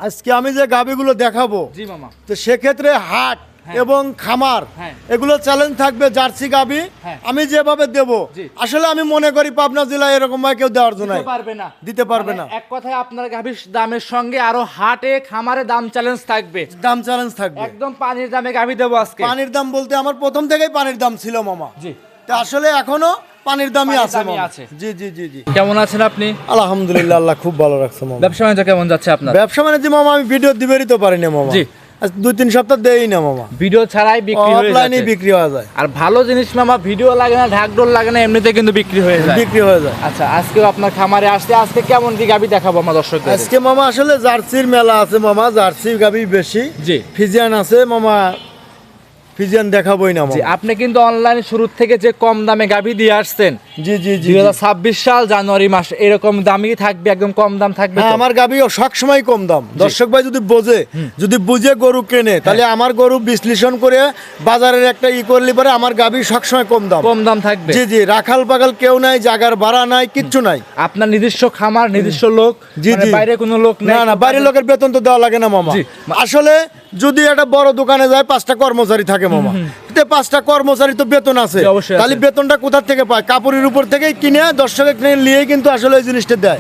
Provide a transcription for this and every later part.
আজকে আমি যে গাবিগুলো দেখাবো জি মামা। তো সেক্ষেত্রে হাট এবং খামার এগুলো চ্যালেঞ্জ থাকবে জার্সি গাবি আমি যেভাবে দেব আসলে আমি মনে করি পাবনা জেলায় এরকম ভাবে কেউ দেওয়ার জন্য দিতে পারবে না। এক কথায় আপনার গাবির দামের সঙ্গে আরো হাটে খামারে দাম চ্যালেঞ্জ থাকবে, দাম চ্যালেঞ্জ থাকবে। একদম পানির দামে গাবি দেবো আজকে। পানির দাম বলতে আমার প্রথম থেকেই পানির দাম ছিল মামা। জি, তো আসলে এখনো পানির দামই আছে মামা। জি জি জি জি। কেমন আছেন আপনি? আলহামদুলিল্লাহ, আল্লাহ খুব ভালো রাখছে মামা। ব্যবসা বাণিজ্য কেমন যাচ্ছে আপনার? ব্যবসা বাণিজ্য মামা আমি ভিডিও দিবেরই তো পারি না মামা। জি, 2-3 সপ্তাহ দেই না মামা, ভিডিও ছাড়াই বিক্রি হয়ে যায়, অনলাইনে বিক্রি হয়ে যায়। আর ভালো জিনিস মামা, ভিডিও লাগে না, ঢাকঢোল লাগে না, এমনিতে কিন্তু বিক্রি হয়ে যায়। আচ্ছা, আজকেও আপনার খামারে আসছে, আজকে কেমন কি গাবি দেখাবো আমার দর্শকদের? আজকে মামা আসলে জার্সির মেলা আছে মামা, জার্সি গাবি বেশি। জি, ফিজিয়ান আছে মামা, ফিজিয়ান দেখাবোই না মামা। আপনি কিন্তু অনলাইনে শুরু থেকে যে কম দামে গাবি দিয়ে আসছেন। জি জি জি। 2026 সাল জানুয়ারি মাস এরকম দামই থাকবে, একদম কম দাম থাকবে। হ্যাঁ, আমার গাবি সব সময় কম দাম। দর্শক ভাই যদি বোঝে, যদি বুঝে গরু কেনে, তাহলে আমার গরু বিশ্লেষণ করে বাজারের একটা করলে পরে আমার গাবি সব সময় কম দাম থাকবে। জি জি, রাখাল পাগাল কেউ নাই, জাগার ভাড়া নাই, কিচ্ছু নাই। আপনার নিজস্ব খামার, নিজস্ব লোক? জি জি, বাইরে কোনো লোক না না, বাইরের লোকের বেতন তো দেওয়া লাগে না মামা। আসলে যদি একটা বড় দোকানে যায় 5টা কর্মচারী থাকে মামা, 5টা কর্মচারী তো বেতন আছে, তাহলে বেতনটা কোথা থেকে পায়? কাপড়ের উপর থেকে কিনে দর্শকের নিয়ে কিন্তু আসলে এই জিনিসটা দেয়।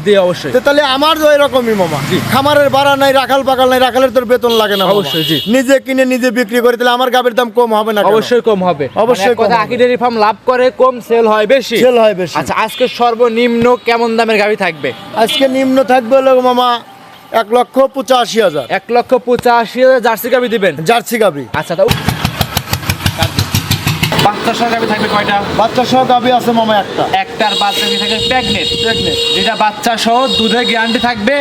তাহলে আমার ওই রকমই মামা, খামারের ভাড়া নাই, রাখাল পাগাল নাই, রাখালের তোর বেতন লাগে না। অবশ্যই নিজে কিনে নিজে বিক্রি করে, তাহলে আমার গাবের দাম কম হবে না? অবশ্যই কম হবে, অবশ্যই। আকি ডেইরি ফার্ম লাভ করে কম, সেল হয় বেশি। আচ্ছা, আজকে সর্বনিম্ন কেমন দামের গাবি থাকবে? আজকে নিম্ন থাকবে হলো মামা 1,85,000। 1,85,000 জার্সি গাবি দিবেন? জার্সি গাবি। আচ্ছা, তাও বাচ্চা সহ গাবি থাকবে কয়টা? বাচ্চা সহ গাবি আছে মামা একটার বাচ্চা থাকে প্রেগনেন্ট, যেটা বাচ্চা সহ দুধের গ্যারান্টি থাকবে,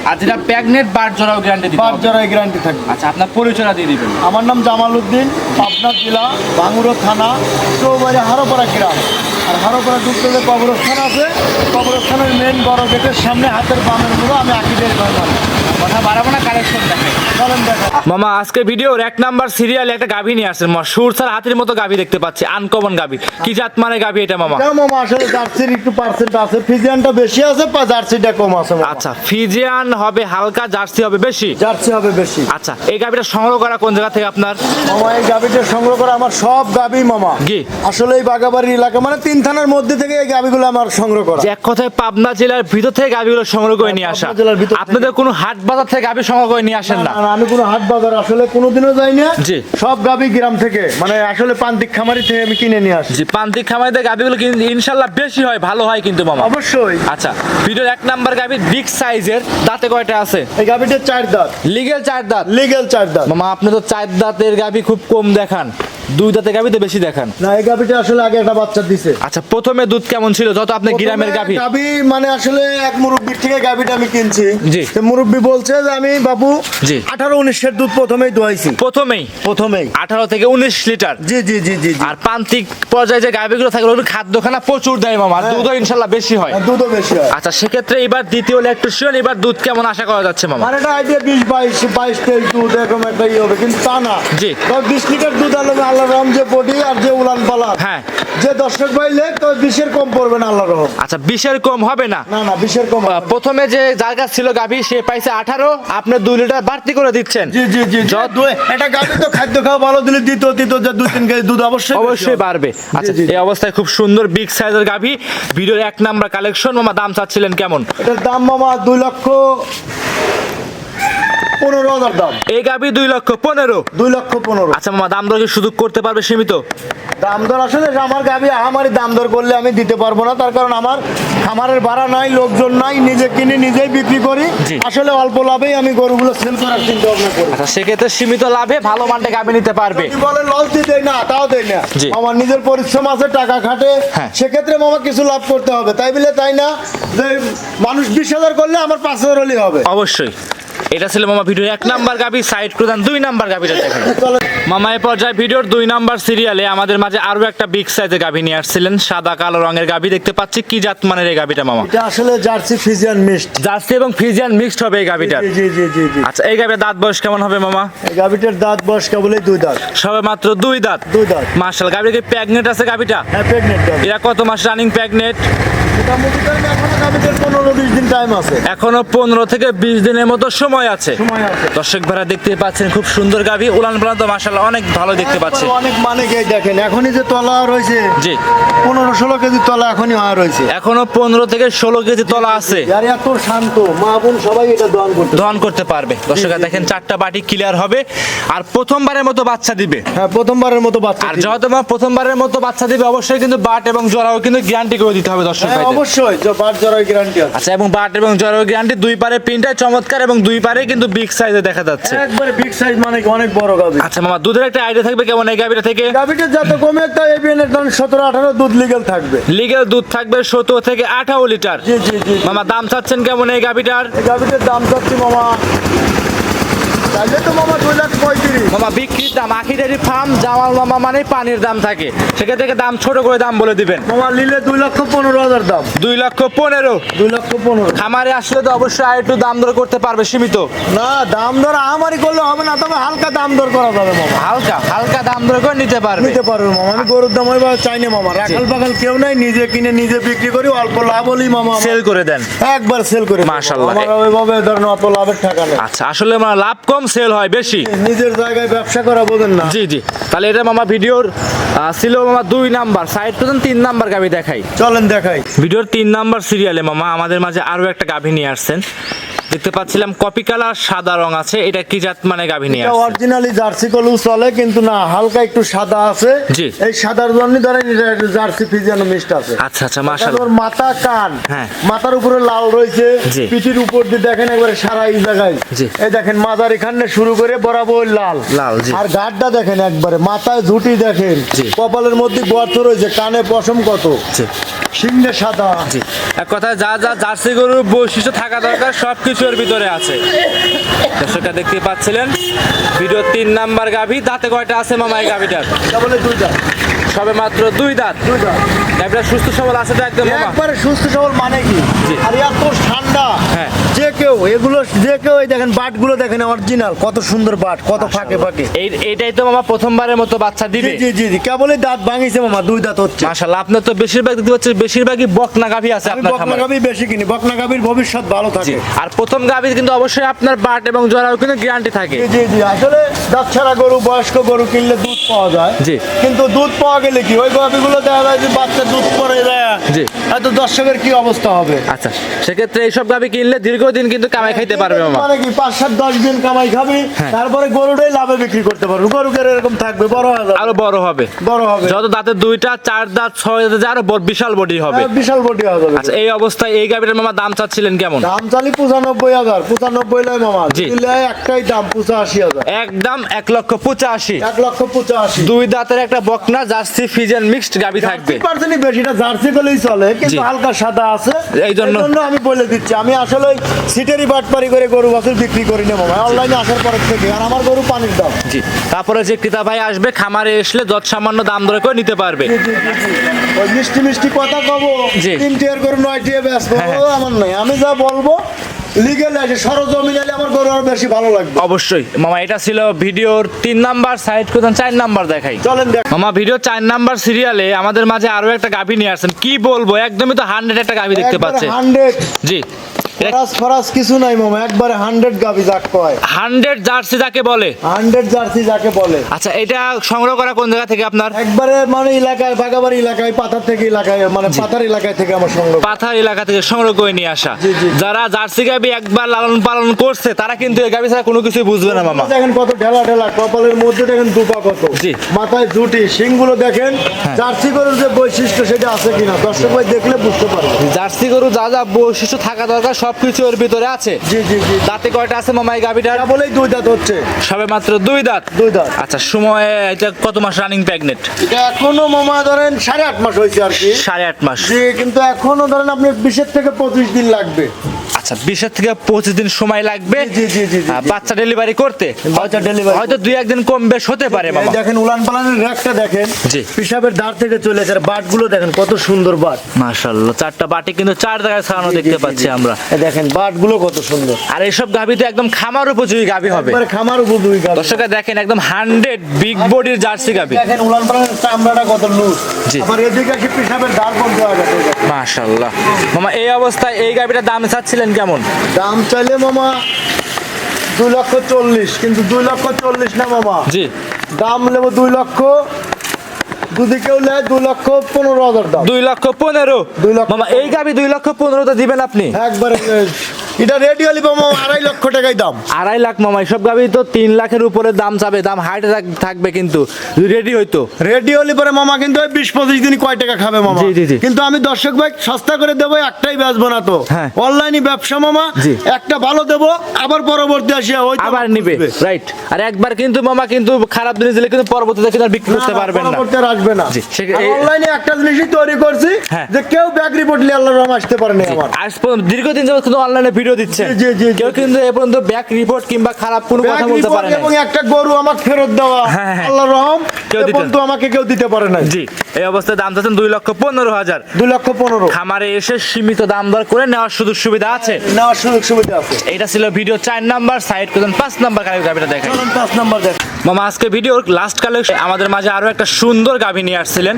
আর যেটা প্রেগনেন্ট বার জরাও গ্যারান্টি দিবেন। বার জরাও গ্যারান্টি থাকবে। আচ্ছা, আপনার পরিচয়টা দিয়ে দিবেন। আমার নাম জামাল উদ্দিন, পাবনা জেলা ভাঙ্গুড়া থানা, চৌবাড়ি হারোপাড়া গ্রাম। আর হারোপাড়া ঢুকতে যে কবরস্থান আছে, কবরস্থানের মেন বড় গেটের সামনে হাতের বামের মুড়ো আমি আকি ডেইরি ফার্ম। কথা বাড়াবো না, কালেকশন দেখেন। মামা, আজকে ভিডিওর 1 নাম্বার সিরিয়ালে একটা গাভী নিয়ে আসছেন মামা। সুরসার হাতির মতো গাভী দেখতে পাচ্ছি, আনকমন গাভী। কি জাত মানে গাভী এটা মামা? এটা মামা আসলে জার্সির একটু পার্সেন্ট আছে, ফিজিয়ানটা বেশি আছে, জার্সিটা কম আছে। আচ্ছা, ফিজিয়ান হবে হালকা, জার্সি হবে বেশি। জার্সি হবে বেশি। আচ্ছা, এই গাভীটা সংগ্রহ করা কোন জায়গা থেকে আপনার? মামা, এই গাভীটা সংগ্রহ করা আমার সব গাভী মামা। জি, আসলে এই বাগাবাড়ি এলাকা মানে 3 থানার মধ্যে থেকে এই গাভীগুলো আমার সংগ্রহ করা। এক কথায় পাবনা জেলার ভিতর থেকে গাভীগুলো সংগ্রহ করে নিয়ে আসা। আপনাদের কোনো হাট বাজার থেকে গাভী সংগ্রহ করে নিয়ে আসেন না? আমি কোনো হাট বাজার আসলে কোনোদিনও যাই না। জি, সব গাভী গ্রাম থেকে, মানে আসলে প্রান্তিক খামারি থেকে আমি কিনে নিয়ে আসি। জি, প্রান্তিক খামারিতে গাভীগুলো কিন্তু ইনশাআল্লাহ বেশি হয়, ভালো হয় কিন্তু মামা। অবশ্যই। আচ্ছা, ভিডিওর 1 নাম্বার গাভী বিগ সাইজের, দাঁতে কয়টা আছে? এই গাভীটা 4 দাঁত। লিগ্যাল 4 দাঁত? লিগ্যাল 4 দাঁত। মামা, আপনি তো 4 দাঁতের গাভী খুব কম দেখান, 2 দাঁতের গাভী তো বেশি দেখান। না, এই গাভীটা আসলে আগে একটা বাচ্চা দিছে। আচ্ছা, প্রথমে দুধ কেমন ছিল? যত আপনি গ্রামের গাভী মানে আসলে এক মুরব্বির থেকে গাভীটা আমি কিনছি। জি, মুরব্বি বলছে যে আমি বাবু 18-19 এর দুধ প্রথমেই দোয়াইছি। প্রথমেই 18 থেকে 19 লিটার। জি জি জি জি। আর প্রান্তিক পর্যায়ে যে গাভীগুলো থাকে ওগুলো খাদ্যখানা প্রচুর দেয় মামা, দুধও ইনশাআল্লাহ বেশি হয়। দুধও বেশি হয়। আচ্ছা, সেক্ষেত্রে এবার দ্বিতীয় ল্যাকটোশন, এবার দুধ কেমন আশা করা যাচ্ছে মামা? মানে এটা আইডিয়া 20-22 দুধ এরকম একটা হবে, কিন্তু তা না। জি, 20 লিটার দুধ আল্লাহর রহম, যে বডি আর যে উলান পালান, হ্যাঁ, যে দর্শক ভাইলে তো 20 এর কম পড়বে না আল্লাহর রহম। আচ্ছা, 20 এর কম হবে না? না না, 20 এর কম। প্রথমে যে যার কাছে ছিল গাভী সে পাইছে 18, আপনি 2 লিটার বাড়তি করে দিচ্ছেন। জি জি জি, এটা গাভী তো খাদ্য খাওয়া ভালো দিলে দিত যে 2-3 কেজি দুধ অবশ্যই বাড়বে। আচ্ছা, এই অবস্থায় খুব সুন্দর বিগ সাইজের গাভী, ভিডিওর 1 নাম্বার কালেকশন। মামা, দাম চাচ্ছিলেন কেমন? এটার দাম মামা 2,15,000 দাম। এই গাভী 2,15,000। আচ্ছা মামা, দাম দর কি সুযোগ করতে পারবে সীমিত? দাম দর আসলে আমার গাভী আমারই দাম দর করলে আমি দিতে পারবো না, তার কারণ আমার খামারের ভাড়া নাই, লোকজন নাই, নিজে কিনে নিজেই বিক্রি করি। আসলে অল্প লাভেই আমি গরুগুলো সেল করার চিন্তা ভাবনা করি। আচ্ছা, সেক্ষেত্রে সীমিত লাভে ভালো মানটা গাভী নিতে পারবে। বলে লস দিতে না, তাও দেয় না। আমার নিজের পরিশ্রম আছে, টাকা খাটে, সেক্ষেত্রে মামা কিছু লাভ করতে হবে। তাই বলে তাই না যে মানুষ 20,000 করলে আমার 5,000 হলেই হবে। অবশ্যই। এটা ছিল মামা ভিডিওর 1 নাম্বার গাভী। সাইড প্রদান 2 নাম্বার গাভীটা দেখেন মামা। এই পর্যায়ে ভিডিওর 2 নাম্বার সিরিয়ালে আমাদের মাঝে আরো একটা বিগ সাইজের গাভী নিয়ে আসছিলেন, সাদা কালো রঙের গাভী দেখতে পাচ্ছি। কি জাত মানের এই গাভীটা মামা? এটা আসলে জার্সি ফ্রিজিয়ান মিক্সড। জার্সি এবং ফ্রিজিয়ান মিক্সড হবে এই গাভীটা। জি জি জি জি। আচ্ছা, এই গাভীর দাঁত বয়স কেমন হবে মামা? এই গাভীটার দাঁত বয়স কেবলই 2 দাঁত। সবে মাত্র 2 দাঁত। 2 দাঁত। মাশাআল্লাহ। গাভীর কি প্রেগনেন্ট আছে গাভীটা? হ্যাঁ, প্রেগনেন্ট। এরা কত মাস রানিং প্রেগনেন্ট? মোটামুটি ধরেন এখনো গাভীদের 15-20 দিন টাইম আছে। এখনো 15 থেকে 20 দিনের মতো সময় আছে। সময় আছে। দর্শক ভাইরা দেখতে পাচ্ছেন খুব সুন্দর গাভী, উলান পালান তো মাশাআল্লাহ অনেক ভালো দেখতে পাচ্ছি। একবার অনেক মানে কে দেখেন এখনই যে তলা রয়েছে জি 15-16 কেজি তলা এখনই হওয়া রয়েছে। এখনো 15 থেকে 16 কেজি তলা আছে। আর এত শান্ত মা বোন সবাই এটা দহন করতে দহন করতে পারবে। দর্শকরা দেখেন চারটা বাটি ক্লিয়ার হবে আর প্রথমবারের মতো বাচ্চা দিবে। হ্যাঁ প্রথমবারের মতো বাচ্চা আর দিবে। যেহেতু মা প্রথমবারের মতো বাচ্চা দিবে অবশ্যই কিন্তু বাট এবং জরাও কিন্তু গ্যারান্টি করে দিতে হবে দর্শক হ্যাঁ ভাইদের। অবশ্যই যে বাট জরার গ্যারান্টি আছে। আচ্ছা এবং বাট এবং জরাও গ্যারান্টি, দুই পারে প্রিন্টটা চমৎকার এবং দুই পারে কিন্তু বিগ সাইজে দেখা যাচ্ছে। একবারে বিগ সাইজ মানে কি অনেক বড় গাভী। আচ্ছা মামা দুধের একটা আইডিয়া থাকবে কেমন এই গাভীটা থেকে? গাভীটা যত কমে একটা এবিএন এর ধরুন 17-18 দুধ লিগ্যাল থাকবে। লিগ্যাল দুধ থাকবে 17 থেকে 18 লিটার। জি জি জি মামা দাম চাচ্ছেন কেমন এই গাভীটার? এই গাভীটার দাম চাচ্ছি মামা চাইলে তো মামা 2,35,000। মামা বিক্রির দাম আখি ডেয়ারি ফার্ম জামাল মামা মানে পানির দাম থাকে, সেক্ষেত্রে থেকে দাম ছোট করে দাম বলে দিবেন। মামা নিলে 2,15,000 দাম। 2,15,000। 2,15,000 খামারে আসলে তো অবশ্যই আর একটু দাম দর করতে পারবে সীমিত। না দাম দর আমারই করলে হবে না, তবে হালকা দাম দর করা যাবে মামা। হালকা হালকা দাম দর করে নিতে পারবে। নিতে পারবে মামা। আমি গরুর দাম ওইভাবে চাই না মামা, রাখাল পাখাল কেউ নাই, নিজে কিনে নিজে বিক্রি করি, অল্প লাভ হলেই মামা সেল করে দেন। একবার সেল করে দিই। মাশাআল্লাহ। আমার ওইভাবে ধরেন অত লাভের টাকা নেই। আচ্ছা আসলে মানে লাভ কম সেল হয় বেশি। নিজের জায়গায় ব্যবসা করা বোঝেন না। জি জি তাহলে এটা মামা ভিডিওর ছিল মামা 2 নাম্বার, সাইড পর্যন্ত 3 নাম্বার গাভী দেখাই। চলেন দেখাই। ভিডিওর 3 নাম্বার সিরিয়ালে মামা আমাদের মাঝে আরো একটা গাভী নিয়ে আসছেন। দেখতে পাচ্ছিলাম কপি কালার সাদা রং আছে, এটা কি জাত মানে গাভী নিয়ে এটা আসছেন? অরিজিনালি জার্সি গরু চলে, কিন্তু না হালকা একটু সাদা আছে। জি। এই সাদার জন্য ধরেন এটা একটু জার্সি ফিজিয়ানো মিক্সড আছে। আচ্ছা আচ্ছা এটা মাশাআল্লাহ। ওর মাথা কান হ্যাঁ। মাথার উপরে লাল রয়েছে, জি। পিঠির উপর দিয়ে দেখেন একবারে সারা এই জায়গায়। জি। এই দেখেন মাথার এখানে শুরু করে বরাবর লাল লাল, জি। আর গাঢ়টা দেখেন একবারে, মাথায় ঝুঁটি দেখেন, জি। কপালের মধ্যে গর্ত রয়েছে, কানে পশম কত, জি সিংহে সাদা। জি এক কথায় যা যা জার্সি গরুর বৈশিষ্ট্য থাকা দরকার সবকিছু এর ভিতরে আছে। দর্শকরা দেখতে পাচ্ছিলেন ভিডিও 3 নাম্বার গাভী। দাঁতে কয়টা আছে মামা এই গাভীটার? এটা বলে দুইটা সবে মাত্র 2 দাঁত। দুইটা গাভীটা সুস্থ সবল আছে তো একদম মামা? একবারে সুস্থ সবল মানে কি। জি। আর এত ঠান্ডা, হ্যাঁ। যে কেউ এগুলো যে কেউ এই দেখেন বাটগুলো দেখেন অরিজিনাল, কত সুন্দর বাট, কত ফাঁকে ফাঁকে। এইটাই তো মামা প্রথমবারের মতো বাচ্চা জি দিবে। জি জি জি কেবলই দাঁত ভাঙিছে মামা, 2 দাঁত হচ্ছে। মাশাআল্লাহ আপনার তো বেশিরভাগ দেখতে পাচ্ছি বেশিরভাগই বকনা গাভী আছে আমি আপনার বকনা খামারে। গাভী বেশি কিনি, বকনা গাভীর ভবিষ্যৎ ভালো জি থাকে। আর প্রথম গাভীর কিন্তু অবশ্যই আপনার বাট এবং জরাও কিন্তু গ্যারান্টি থাকে। জি জি জি আসলে দাঁত ছাড়া গরু, বয়স্ক গরু কিনলে দুধ পাওয়া যায়। জি। কিন্তু দুধ পাওয়া গেলে কি ওই গাভীগুলো দেখা যায় যে বাচ্চা দুধ পরে যায়, জি। এত দর্শকের কি অবস্থা হবে। আচ্ছা সেক্ষেত্রে এইসব গাভী কিনলে দীর্ঘদিন কিন্তু কামাই খাইতে পারবে মামা। মানে কি 5-7-10 দিন কামাই খাবি, হ্যাঁ। তারপরে গরুটাই লাভে বিক্রি করতে পারবো। গরুকে এরকম থাকবে, বড় হয়ে যাবে, আরো বড় হবে। বড় হবে, যত দাঁতে 2টা 4 দাঁত 6 দাঁত আরো বিশাল বডি হবে। বিশাল বডি হয়ে যাবে। আচ্ছা এই অবস্থায় এই গাভীটার মামা দাম চাচ্ছিলেন কেমন? দাম চালি 95,000। 95 লাই মামা। জি। দিলে একটাই দাম 85,000। একদম 1,85,000। 1,85,000। 2 দাঁতের একটা বকনা জার্সি ফিজিয়ান মিক্সড গাভী থাকবে। 50% বেশিটা জার্সি গলেই চলে, কিন্তু জি। হালকা সাদা আছে। এই জন্য- আমি বলে দিচ্ছি, আমি আসলে সিটেরই বাটপারি করে গরু বাছুর বিক্রি করি না মামা, অনলাইনে আসার পর থেকে। আর আমার গরু পানির দাম। জি তারপরে যে ক্রেতা ভাই আসবে খামারে আসলে যত সামান্য দাম দরে করে নিতে পারবে। জি, জি, জি, জি। ওই মিষ্টি মিষ্টি কথা কব, জি। 3 গরু 9 বেচবো, হ্যাঁ, হ্যাঁ। ও আমার নাই। আমি যা বলবো লিগেল আছে, সরজমিন আলে আমার গরু আরো বেশি ভালো লাগবে। অবশ্যই মামা এটা ছিল ভিডিওর 3 নাম্বার, সাইড করতেন 4 নাম্বার দেখাই। চলেন দেখ। মামা ভিডিও 4 নাম্বার সিরিয়ালে আমাদের মাঝে আরো একটা গাভী নিয়ে আসছেন। কি বলবো একদমই তো 100 একটা গাভী দেখতে পাচ্ছেন। 100 জি ফরাস ফরাস কিছু নাই মামা, একবারে 100 গাবি যাক কয়। 100 জার্সি যাকে বলে। 100 জার্সি যাকে বলে। আচ্ছা এটা সংগ্রহ করা কোন জায়গা থেকে আপনার? একবারে মানে এলাকায়, বাগাবাড়ি এলাকায়, পাথার থেকে এলাকায়, মানে পাথার এলাকায় থেকে আমার সংগ্রহ। পাথার এলাকা থেকে সংগ্রহ করে নিয়ে আসা। জি, জি। যারা জার্সি গাভী একবার লালন পালন করছে তারা কিন্তু এই গাভী ছাড়া কোনো কিছুই বুঝবে না মামা। দেখেন কত ঢেলা ঢেলা, কপালের মধ্যে দেখেন দুপা কত, জি। মাথায় ঝুটি, শিংগুলো দেখেন। জার্সি গরুর যে বৈশিষ্ট্য সেটা আছে কিনা দর্শক ভাই দেখলে বুঝতে পারবে। জার্সি গরু যা যা বৈশিষ্ট্য থাকা দরকার সবকিছু এর ভিতরে আছে। জি জি জি দাঁতে কয়টা আছে মামা এই গাভীটার? এটা বলেই 2 দাঁত হচ্ছে। সবে মাত্র 2 দাঁত। 2 দাঁত। আচ্ছা সময় এটা কত মাস রানিং প্রেগনেন্ট? এটা এখনো মামা ধরেন 8.5 মাস হয়েছে আর কি। 8.5 মাস। জি, কিন্তু এখনো ধরেন আপনি 20 থেকে 25 দিন লাগবে। আচ্ছা 20 থেকে 25 দিন সময় লাগবে জি, জি, জি, জি, জি। বাচ্চা ডেলিভারি করতে। বাচ্চা delivery হয়তো 2-1 দিন কম বেশ হতে পারে এই মামা। দেখেন উলান পালানের র্যাকটা দেখেন, জি। পিসাবের ধার থেকে চলে যায়, বাটগুলো দেখেন কত সুন্দর বাট। মাশাআল্লাহ, 4টা বাটি কিন্তু 4 জায়গায় ছাড়ানো দেখতে পাচ্ছি আমরা। এই দেখেন বাটগুলো কত সুন্দর, আর এইসব গাভী তো একদম খামার উপযোগী গাভী হবে। একবারে খামার উপযোগী গাভী। দর্শকরা দেখেন একদম 100 বিগ বডির জার্সি গাভী। দেখেন উলান পালানের চামড়াটা কত লুজ, জি। আবার এদিকে আসি পিসাবের ধার বন্ধ হয়ে গেছে। মাশাআল্লাহ মামা, এই অবস্থায় এই গাভীটার দাম চাচ্ছিলেন কেমন? দাম চাইলে মামা 2,40,000, কিন্তু 2,40,000 না মামা, জি। দাম নেবো 2 লক্ষ, যদি কেউ নেয় 2,15,000 দাম। 2,15,000 2 লক্ষ। মামা, এই গাভী 2,15,000 তো দিবেন আপনি? একবারে এটা রেডি হলে মামা 2.5 লক্ষ টাকাই দাম। 2.5 লাখ মামা, এইসব গাভী তো 3 লাখের উপরে দাম যাবে, দাম হাইটে থাকবে কিন্তু যদি রেডি হইতো। রেডি হলে পরে মামা কিন্তু 20-25 দিন কয় টাকা খাবে মামা। জি, জি, জি। কিন্তু আমি দর্শক ভাই সস্তা করে দেবো, একটাই বেচবো না তো। হ্যাঁ। অনলাইনে ব্যবসা মামা, জি। একটা ভালো দেবো, আবার পরবর্তী আসিয়া ওই আবার নিবে, রাইট। আর একবার কিন্তু মামা কিন্তু খারাপ জিনিস দিলে কিন্তু পরবর্তীতে কিন্তু আর বিক্রি করতে পারবেন না। পরবর্তী আর আসবে না। জি, অনলাইনে একটা জিনিসই তৈরি করছি, হ্যাঁ। যে কেউ ব্যাগ রিপোর্ট নিয়ে আল্লাহর রহমতে আসতে পারে না আমার। আজ পর্যন্ত দীর্ঘদিন যাবত কিন্তু অনলাইনে ভিডিও দিচ্ছে, জি, জি, জি, জি। কেউ কিন্তু এ পর্যন্ত ব্যাক রিপোর্ট কিংবা খারাপ কোনো ব্যাগ কথা বলতে রিপোর্ট পারে না। এবং একটা গরু আমাকে ফেরত দেওয়া, হ্যাঁ, হ্যাঁ। আল্লাহর রহম, কেউ দিতে- কিন্তু আমাকে কেউ দিতে পারে না। জি, এই অবস্থায় দাম চাচ্ছেন 2,15,000। 2,15,000 খামারে এসে সীমিত দাম দর করে নেওয়ার সুযোগ সুবিধা আছে। নেওয়ার সুযোগ সুবিধা আছে। এটা ছিল ভিডিও 4 নাম্বার, সাইড করুন 5 নাম্বার গাভীটা দেখেন। চলুন 5 নাম্বার দেখ। মামা, আজকে ভিডিওর লাস্ট কালেকশন আমাদের মাঝে আরো একটা সুন্দর গাভী নিয়ে আসছিলেন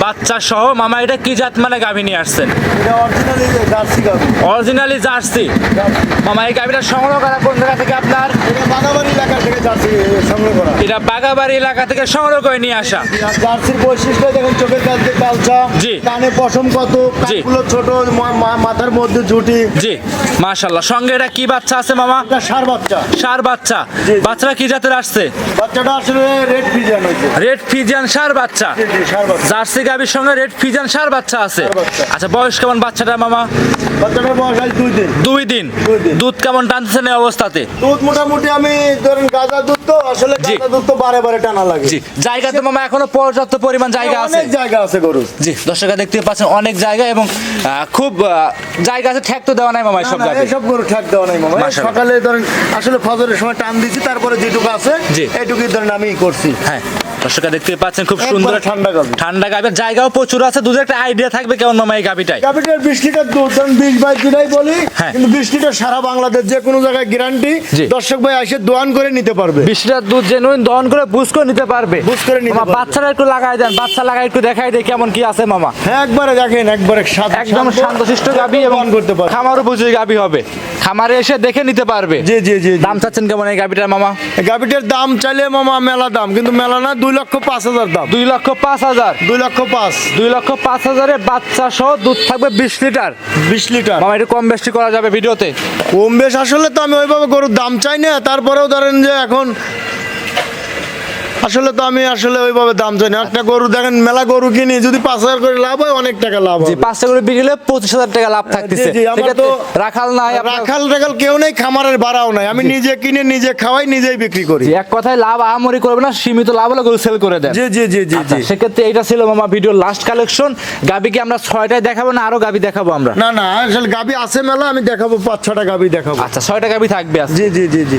বাচ্চা সহ। মামা, এটা কি জাত মানে গাভী নিয়ে আসছেন? এটা অরিজিনালি জার্সি গাভী। Originally jersey. মামা, এই গাভীটা সংগ্রহ করা কোন জায়গা থেকে আপনার? এটা বাগাবাড়ি এলাকা থেকে জার্সি সংগ্রহ করা। এটা বাগাবাড়ি এলাকা থেকে সংগ্রহ করে নিয়ে আসা। আর জার্সির বৈশিষ্ট্য দেখেন, চোখের কাছ দিয়ে কালচা, জি। কানে পশম কত, জি। কানগুলো ছোট, মাথার মধ্যে ঝুটি। জি, মাশাআল্লাহ। সঙ্গে এটা কি বাচ্চা আছে মামা? এটা ষাঁড় বাচ্চা। ষাঁড় বাচ্চা। জি। বাচ্চাটা কি জাতের আসছে? বাচ্চাটা আসলে রেড ফিজিয়ান হয়েছে। রেড ফিজিয়ান ষাঁড় বাচ্চা। জি, জি, ষাঁড় বাচ্চা। জার্সি গাভীর সঙ্গে রেড ফিজিয়ান ষাঁড় বাচ্চা আছে। ষাঁড় বাচ্চা। আচ্ছা, বয়স কেমন বাচ্চাটা মামা? বাচ্চাটার বয়স আজ 2 দিন। 2 দিন। 2 দিন। দুধ কেমন টানতেছেন এই অবস্থাতে? দুধ মোটামুটি আমি ধরেন গাঁজা দুধ তো, আসলে জি। গাঁজা দুধ তো বারে বারে টানা লাগে। জি, জায়গাতে মামা এখনো পর্যাপ্ত পরিমাণ জায়গা আছে। অনেক জায়গা আছে গরু। জি, দর্শকরা দেখতে পাচ্ছেন অনেক জায়গা এবং খুব জায়গা আছে, ঠেক তো দেওয়া নাই মামা সব না, গাভী। এসব গরু ঠাক দেওয়া নাই মামা। এই মাশাআল্লাহ। সকালে ধরেন আসলে ফজরের সময় টান দিছি, তারপরে যেটুকু আছে জি। এইটুকুই ধরেন আমি করছি। হ্যাঁ, দর্শকরা দেখতে পাচ্ছেন খুব একবারে সুন্দর ঠান্ডা গাভী। ঠান্ডা গাভীর জায়গাও প্রচুর আছে। দুধের একটা আইডিয়া থাকবে কেমন মামা এই গাভীটাই? গাভীটার 20 লিটার দুধ, ধরেন 20-22 দিনাই বলি, হ্যাঁ। কিন্তু 20 লিটার সারা বাংলাদেশ যে কোনো জায়গায় গ্যারান্টি। জি। দর্শক ভাই এসে দোয়ান করে নিতে পারবে। 20 লিটার দুধ জেনুইন দহন করে বুঝ করে নিতে পারবে। বুঝ করে নিতে মামা, পারবে। বাচ্চারা একটু লাগাই দেন, বাচ্চা লাগাই একটু দেখাই দেয় কেমন কি আছে মামা। হ্যাঁ, একবারে দেখেন, একবারে একদম শান্তশিষ্ট গাভী এবং দোয়ান করতে পারবে। খামার উপযোগী গাভী হবে। খামারে এসে দেখে নিতে পারবে। জি, জি, জি। দাম চাচ্ছেন কেমন এই গাভীটার মামা? গাভীটার দাম চাইলে মামা মেলা দাম, কিন্তু মেলা না, 2,05,000 দাম। 2,05,000। 2,05,000। 2,05,000 বাচ্চা সহ দুধ থাকবে 20 লিটার। 20 লিটার। মামা, একটু কম বেশি করা যাবে ভিডিওতে? কম বেশ আসলে তো আমি ওইভাবে গরুর দাম চাই না, তারপরেও ধরেন যে এখন আসলে তো আমি আসলে ওইভাবে দাম চাই না। একটা গরু দেখেন, মেলা গরু কিনি, যদি 5,000 করে লাভ হয়, অনেক টাকা লাভ জি, হয়। 5টা করে বিক্রি হলে 25,000 টাকা লাভ থাকতেছে। জি, জি, আমার সেক্ষেত্রে তো- রাখাল নাই আপনার। রাখাল কেউ নেই, খামারের ভাড়াও নাই, আমি নিজে কিনে নিজে খাওয়াই, নিজেই বিক্রি করি। জি, এক কথায় লাভ আহামরি করবে না, সীমিত লাভ হলে গরু সেল করে দেন। জি, জি, জি, জি, আচ্ছা, জি। সেক্ষেত্রে এটা ছিল মামা ভিডিওর লাস্ট কালেকশন। গাবিকে আমরা 6টায় দেখাবো না আরো গাবি দেখাবো আমরা? না, না, আসলে গাবি আছে মেলা, আমি দেখাবো 5-6টা গাবি দেখাবো। আচ্ছা, 6টা গাবি থাকবে আজকে। জি, জি, জি, জি।